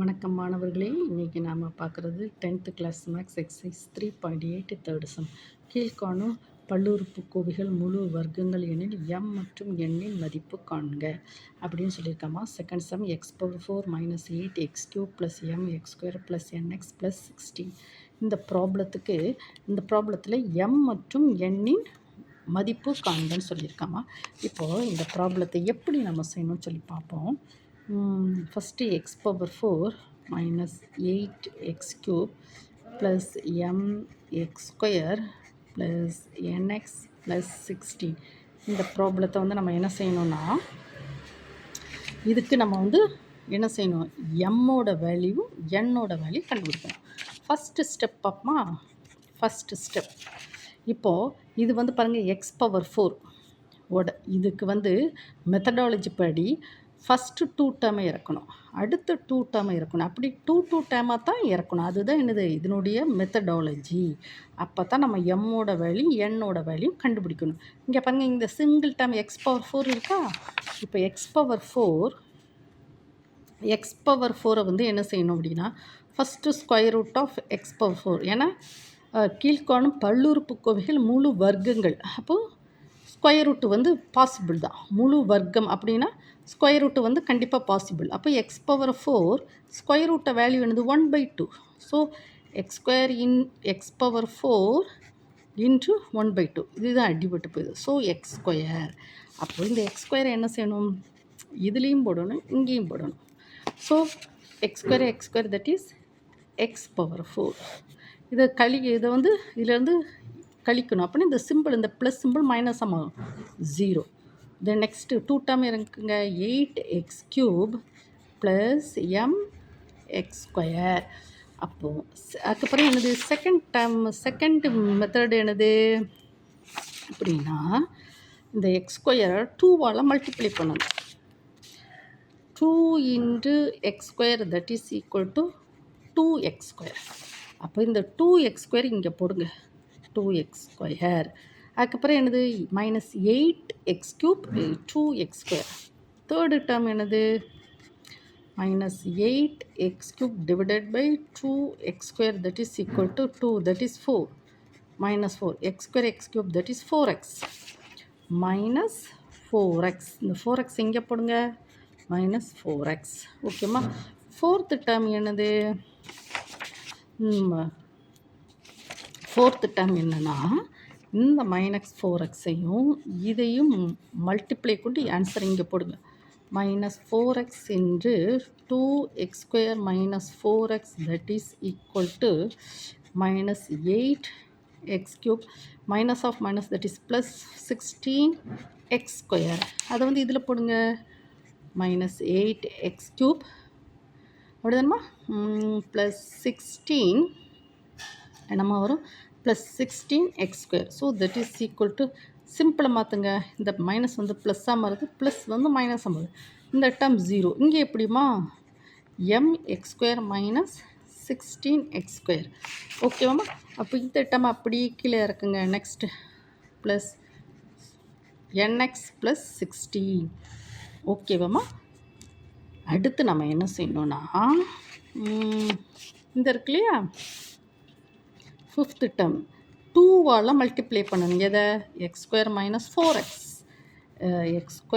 வணக்கம் மாணவர்களே, இன்றைக்கி நாம் பார்க்குறது 10th class maths exercise 3.8 third sum. கீழ்காணும் பல்லுறுப்புக்கோவைகள் முழு வர்க்கங்கள் எனில் m மற்றும் n இன் மதிப்பு காண்க அப்படின்னு சொல்லியிருக்காமா. Second sum x⁴ - 8x³ + mx² + nx + 16. இந்த ப்ராப்ளத்தில் m மற்றும் n இன் மதிப்பு காண்கன்னு சொல்லியிருக்காமா. இப்போது இந்த ப்ராப்ளத்தை எப்படி நம்ம செய்யணும்னு சொல்லி பார்ப்போம். First x⁴ - 8x³ + mx² + nx + 16. இந்த ப்ராப்ளத்தை நம்ம என்ன செய்யணும்னா, இதுக்கு நம்ம என்ன செய்யணும், எம்மோட வேல்யூ என்னோட வேல்யூ கண்டுபிடிக்கணும். ஃபஸ்ட்டு ஸ்டெப் பார்ப்போமா. ஃபஸ்ட்டு ஸ்டெப் இப்போது இது பாருங்கள் x⁴ ஓட இதுக்கு மெத்தடாலஜி படி ஃபஸ்ட்டு 2 டேர்மை இறக்கணும், அடுத்த 2 டேர்மை இறக்கணும், அப்படி 2 டேர்மாக தான் இறக்கணும். அதுதான் என்னது இதனுடைய மெத்தடாலஜி. அப்போ தான் நம்ம எம்மோட வேல்யூ என்னோட வேல்யூ கண்டுபிடிக்கணும். இங்கே பாருங்கள், இந்த சிங்கிள் டேர்ம் x⁴ இருக்கா. இப்போ x⁴ என்ன செய்யணும் அப்படின்னா, ஃபஸ்ட்டு √x⁴. ஏன்னா கீழ்காணும் பல்லுறுப்புக்கோவைகள் முழு வர்க்கங்கள். அப்போது ஸ்கொயர் ரூட்டு பாசிபிள் தான். முழு வர்க்கம் அப்படின்னா ஸ்கொயர் ரூட்டு கண்டிப்பாக பாசிபிள். அப்போ x⁴ ஸ்கொயர் ரூட்டை வேல்யூ என்னது 1/2. ஸோ x² இன் x⁴ இன்ட்டு 1/2 இதுதான் அடிபட்டு போகுது. So x². அப்போது இந்த x² என்ன செய்யணும், இதுலேயும் போடணும், இங்கேயும் போடணும். So x² that is x⁴. இதை இதிலேருந்து கழிக்கணும். அப்படின்னா இந்த சிம்பிள், இந்த ப்ளஸ் சிம்பிள் மைனஸ் ஆகும், 0. தென் நெக்ஸ்ட்டு 2 டேர்ம் இருக்குங்க, 8x³ + mx². அப்போது அதுக்கப்புறம் என்னது செகண்ட் மெத்தட் என்னது அப்படின்னா, இந்த x² 2வால் மல்டிப்ளை பண்ணணும். 2 × x² that is equal to 2x². அப்போ இந்த 2x² இங்கே போடுங்க, 2x². அதுக்கப்புறம் என்னது -8x³ 2x². தேர்டு டேர்ம் என்னது -8x³ / 2x² that is equal to 2 that is 4 -4 x²x³ that is 4x -4x. இந்த 4x எங்கே போடுங்க, -4x. ஓகேம்மா. ஃபோர்த்து டேர்ம் என்னது, ஃபோர்த்து டேர்ம் என்னென்னா, இந்த -4xையும் இதையும் மல்டிப்ளை கொண்டு ஆன்சர் இங்கே போடுங்க. -4x × 2x² - 4x that is equal to -8x³ minus of minus that is +16x². அதை இதில் போடுங்க, -8x³ அப்படிதானம்மா, +16 என்னம்மா வரும், +16x². So that is equal to, சிம்பிளை மாற்றுங்க, இந்த மைனஸ் ப்ளஸ்ஸாக மாறுது, ப்ளஸ் மைனஸாக மாறுது, இந்த டேர்ம் 0. இங்கே எப்படிமா, mx² - 16x². ஓகேவாம்மா. அப்போ இந்த டேர்ம் அப்படியே கீழே இருக்குங்க. Next plus nx + 16. ஓகேவாம்மா. அடுத்து நம்ம என்ன செய்யணும்னா, இந்த இருக்கு இல்லையா, ஃபிஃப்த்து டேர்ம் 2வால் மல்டிப்ளை பண்ணணும். எதை, x² - 4x. x²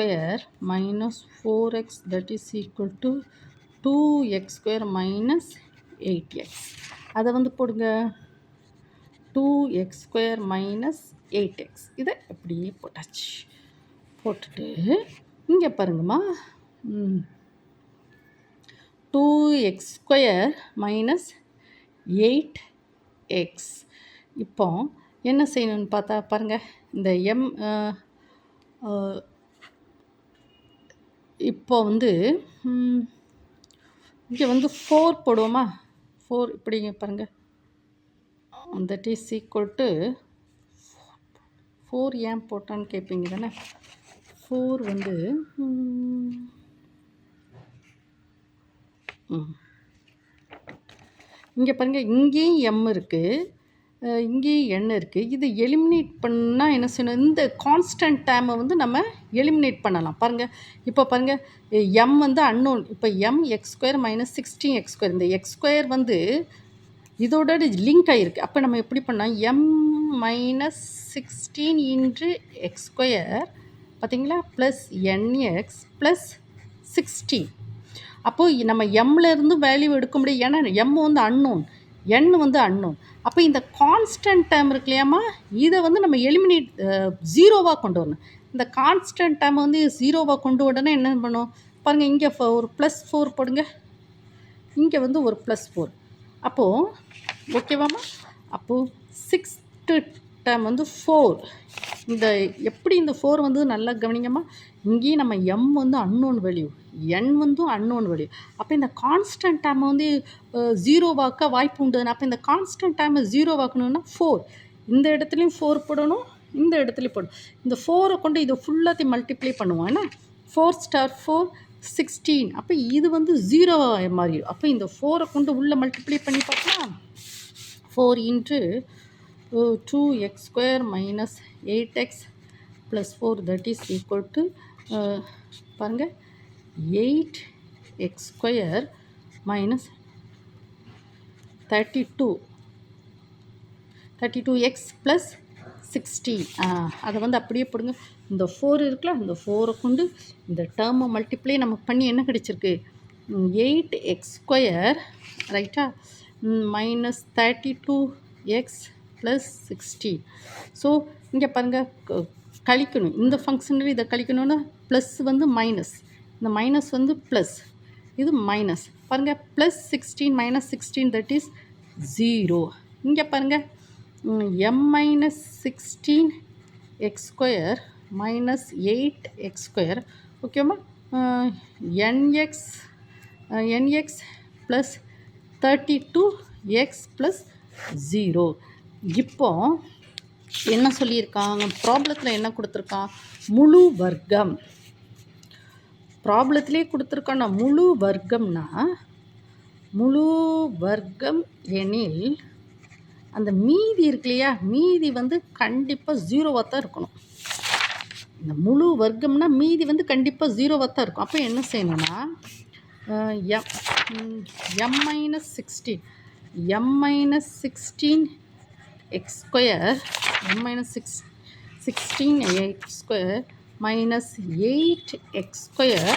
- 4x that is equal to 2x² - 8x. அதை போடுங்க, 2x² - 8x. இதை அப்படியே போட்டாச்சு. போட்டுட்டு இங்கே பாருங்கம்மா, 2x² - 8x. இப்போ என்ன செய்யணும்னு பார்த்தா பாருங்கள், இந்த இப்போ இங்கே 4 போடுவோமா. 4 இப்படிங்க பாருங்கள், தட் இஸ் ஈக்குவல் டு 4 ஏன் போட்டான்னு கேட்பீங்க தானே. 4 இங்கே பாருங்கள், இங்கேயும் m இருக்குது, இங்கேயும் எண் இருக்குது. இது எலிமினேட் பண்ணால் என்ன செய்யணும், இந்த கான்ஸ்டன்ட் டேர்மை வந்து நம்ம எலிமினேட் பண்ணலாம். பாருங்கள், இப்போ பாருங்கள், எம் வந்து அன்னோன். இப்போ M X square minus 16 X square, இந்த எக்ஸ் ஸ்கொயர் வந்து இதோட லிங்க் ஆகிருக்கு. அப்போ நம்ம எப்படி பண்ணால் M minus 16 into X square பார்த்தீங்களா ப்ளஸ் என்எக்ஸ் ப்ளஸ் 16. அப்போது நம்ம எம்லேருந்து வேல்யூ எடுக்க முடியும், ஏன்னா எம் வந்து அன்னோன், என் வந்து அன்னோன். அப்போ இந்த கான்ஸ்டன்ட் டேர்ம் இருக்கு இல்லையாம்மா, இதை வந்து நம்ம எலிமினேட் ஜீரோவாக கொண்டு வரணும். இந்த கான்ஸ்டன்ட் டேர்மை வந்து ஜீரோவாக கொண்டு வரணும்னா என்ன பண்ணும் பாருங்கள், இங்கே ஒரு +4 போடுங்க, இங்கே வந்து ஒரு +4. அப்போது ஓகேவாம்மா, அப்போது 6th டேர்ம் வந்து 4. இந்த எப்படி இந்த 4 வந்து நல்லா கவனிங்கம்மா, இங்கேயும் நம்ம எம் வந்து அன்னோன் வேல்யூ, என் வந்து அன்னோன் வேல்யூ. அப்போ இந்த கான்ஸ்டன்ட் டேர்மை வந்து ஜீரோவாக்க வாய்ப்பு உண்டு. அப்போ இந்த கான்ஸ்டன்ட் டேர்மை ஜீரோவாக்கணும்னா 4, இந்த இடத்துலையும் 4 போடணும், இந்த இடத்துலையும் போடணும். இந்த 4 கொண்டு இதை ஃபுல்லாத்தையும் மல்டிப்ளை பண்ணுவோம். ஏன்னா 4 * 4 16. அப்போ இது வந்து 0 மாறிடும். அப்போ இந்த 4 கொண்டு உள்ளே மல்டிப்ளை பண்ணி பார்க்கலாம். 4 into 2x square minus 8x plus 4 that is equal to பாருங்கள் 8x square minus 32x plus 16. அதை வந்து அப்படியே போடுங்க. இந்த 4 இருக்குல்ல, இந்த 4 கொண்டு இந்த டேர்மை மல்டிப்ளை நம்ம பண்ணி என்ன கிடைச்சிருக்கு, 8x square ரைட்டா மைனஸ் 32x + 16. ஸோ இங்கே பாருங்கள், கழிக்கணும். இந்த ஃபங்க்ஷனில் இதை கழிக்கணும்னா ப்ளஸ் வந்து மைனஸ், இந்த மைனஸ் வந்து ப்ளஸ், இது மைனஸ். பாருங்கள், +16 - 16 தட் இஸ் 0. இங்கே பாருங்கள், m-16 X square minus 8x square ஓகேம்மா, nx ப்ளஸ் 32x + 0. இப்போ என்ன சொல்லியிருக்காங்க ப்ராப்ளத்தில், என்ன கொடுத்துருக்கான், முழு வர்க்கம். ப்ராப்ளத்திலே கொடுத்துருக்கான்னா முழு வர்க்கம்னா, முழு வர்க்கம் எனில் அந்த மீதி இருக்கு இல்லையா, மீதி வந்து கண்டிப்பாக 0வாக தான் இருக்கணும். இந்த முழு வர்க்கம்னா மீதி வந்து கண்டிப்பாக 0வாக தான் இருக்கும். அப்போ என்ன செய்யணும்னா m-16 x square -16x square minus 8x square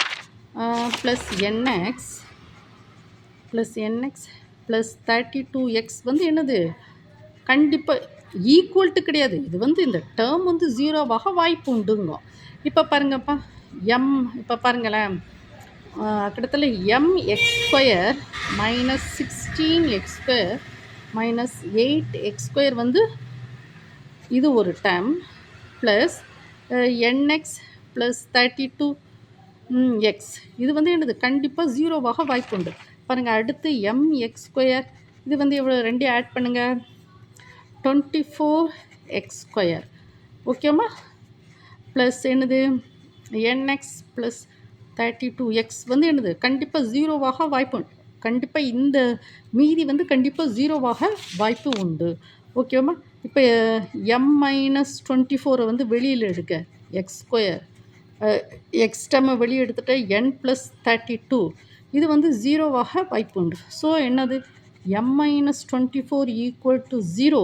plus nx plus 32x வந்து என்னது, கண்டிப்பாக ஈக்குவல்ட்டு கிடையாது. இது வந்து இந்த டேர்ம் வந்து 0வாக வாய்ப்பு உண்டுங்க. இப்போ பாருங்கப்பா, இப்போ பாருங்களேன், கிட்டத்தட்ட mx square minus 16x square minus 8x square வந்து இது ஒரு term plus nx plus 32x இது வந்து என்னது கண்டிப்பாக 0வாக வாய்ப்பு உண்டு. பாருங்கள், அடுத்து mx square இது வந்து எவ்வளோ, ரெண்டையும் ஆட் பண்ணுங்கள், 24x square ஓகேம்மா, ப்ளஸ் என்னது nx ப்ளஸ் 32x வந்து என்னது கண்டிப்பாக 0வாக வாய்ப்பு உண்டு. கண்டிப்பாக இந்த மீதி வந்து கண்டிப்பாக 0வாக வாய்ப்பு உண்டு. ஓகேம்மா, இப்போ m-24 வந்து வெளியில் எடுக்க, எக்ஸ் ஸ்கொயர் எக்ஸ் டேர்மை வெளியே எடுத்துகிட்டு n + 32 இது வந்து 0வாக வாய்ப்பு உண்டு. ஸோ என்னது, m-24 = 0,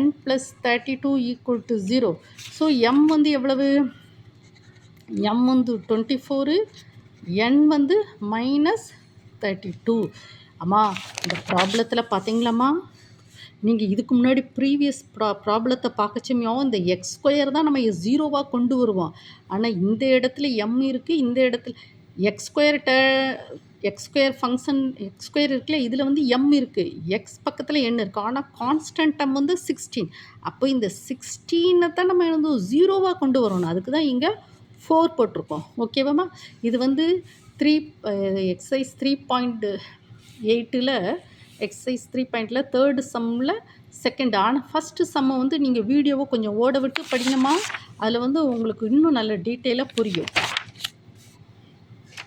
n + 32 = 0. ஸோ m வந்து எவ்வளவு, m வந்து 24, n வந்து -32. அம்மா, இந்த ப்ராப்ளத்தில் பார்த்தீங்களாம்மா, நீங்கள் இதுக்கு முன்னாடி ப்ரீவியஸ் ப்ராப்ளத்தை பார்க்கச்சுமையோ இந்த எக்ஸ் ஸ்கொயர் தான் நம்ம 0வாக கொண்டு வருவோம். ஆனால் இந்த இடத்துல m இருக்குது, இந்த இடத்துல X square function X square இருக்குல்ல, இதில் வந்து m இருக்குது, எக்ஸ் பக்கத்தில் n இருக்குது. ஆனால் கான்ஸ்டன்ட் டேர்ம் வந்து 16. அப்போ இந்த 16 தான் நம்ம வந்து 0வாக கொண்டு வரணும். அதுக்கு தான் இங்கே 4 போட்டிருக்கோம். ஓகேவாம்மா, இது வந்து எக்ஸசைஸ் 3.8ல் எக்ஸசைஸ் 3.ல் 3rd சம்மில் 2nd. ஆனால் ஃபஸ்ட்டு சம்மை வந்து நீங்கள் வீடியோவை கொஞ்சம் ஓட விட்டு படிங்கம்மா, அதில் வந்து உங்களுக்கு இன்னும் நல்ல டீட்டெயிலாக புரியும்.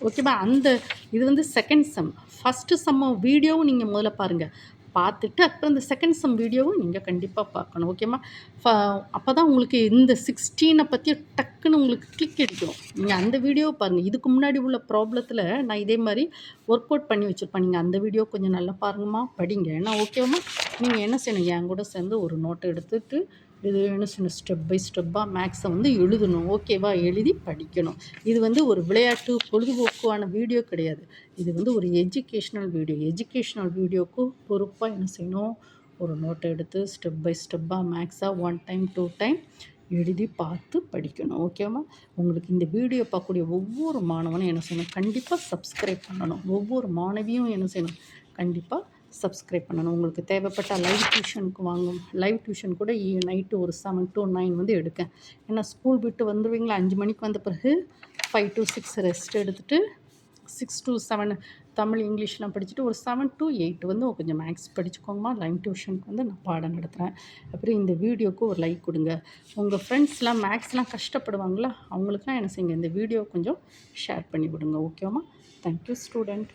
ஓகேவா, அந்த இது வந்து 2nd சம். ஃபஸ்ட்டு சம்மை வீடியோவும் நீங்கள் முதல்ல பாருங்கள். பார்த்துட்டு அப்புறம் இந்த செகண்ட் சம் வீடியோவும் நீங்கள் கண்டிப்பாக பார்க்கணும். ஓகேம்மா? அப்போ தான் உங்களுக்கு இந்த 16 பற்றி டக்குன்னு உங்களுக்கு கிளிக் அடிக்கும். நீங்கள் அந்த வீடியோவை பாருங்கள். இதுக்கு முன்னாடி உள்ள ப்ராப்ளத்தில் நான் இதே மாதிரி ஒர்க் அவுட் பண்ணி வச்சுருப்பேன். நீங்கள் அந்த வீடியோ கொஞ்சம் நல்லா பாருங்கம்மா, படிங்க. ஏன்னா ஓகேவாம்மா? நீங்கள் என்ன செய்யணும், என் கூட சேர்ந்து ஒரு நோட்டை எடுத்துகிட்டு இது என்ன செய்யணும், ஸ்டெப் பை ஸ்டெப்பாக மேக்ஸை வந்து எழுதணும். ஓகேவா? எழுதி படிக்கணும். இது வந்து ஒரு விளையாட்டு பொழுதுபோக்கான வீடியோ கிடையாது. இது வந்து ஒரு எஜுகேஷ்னல் வீடியோ. எஜுகேஷ்னல் வீடியோவுக்கு பொறுப்பாக என்ன செய்யணும், ஒரு நோட்டை எடுத்து ஸ்டெப் பை ஸ்டெப்பாக மேக்ஸாக 1 டைம் 2 டைம் எழுதி பார்த்து படிக்கணும். ஓகேவா? உங்களுக்கு இந்த வீடியோ பார்க்கக்கூடிய ஒவ்வொரு மாணவனும் என்ன செய்யணும், கண்டிப்பாக சப்ஸ்கிரைப் பண்ணணும். ஒவ்வொரு மாணவியும் என்ன செய்யணும், கண்டிப்பாக சப்ஸ்கிரைப் பண்ணணும். உங்களுக்கு தேவைப்பட்ட லைவ் டியூஷனுக்கு வாங்கும். லைவ் டியூஷன் கூட நைட்டு ஒரு 7 to 9 வந்து எடுக்கேன். ஏன்னா ஸ்கூல் விட்டு வந்துடுவீங்களா 5 மணிக்கு வந்த பிறகு 5 to 6 ரெஸ்ட் எடுத்துகிட்டு 6 to 7 தமிழ் இங்கிலீஷ்லாம் படிச்சுட்டு ஒரு 7 to 8 வந்து கொஞ்சம் மேக்ஸ் படிச்சுக்கோங்கம்மா. லைவ் டியூஷனுக்கு வந்து நான் பாடம் நடத்துகிறேன். அப்புறம் இந்த வீடியோவுக்கு ஒரு லைக் கொடுங்க. உங்கள் ஃப்ரெண்ட்ஸ்லாம் மேக்ஸ்லாம் கஷ்டப்படுவாங்களா, அவங்களுக்குலாம் என்ன செய்யுங்க, இந்த வீடியோ கொஞ்சம் ஷேர் பண்ணி விடுங்க. ஓகேவாம்மா? Thank you student.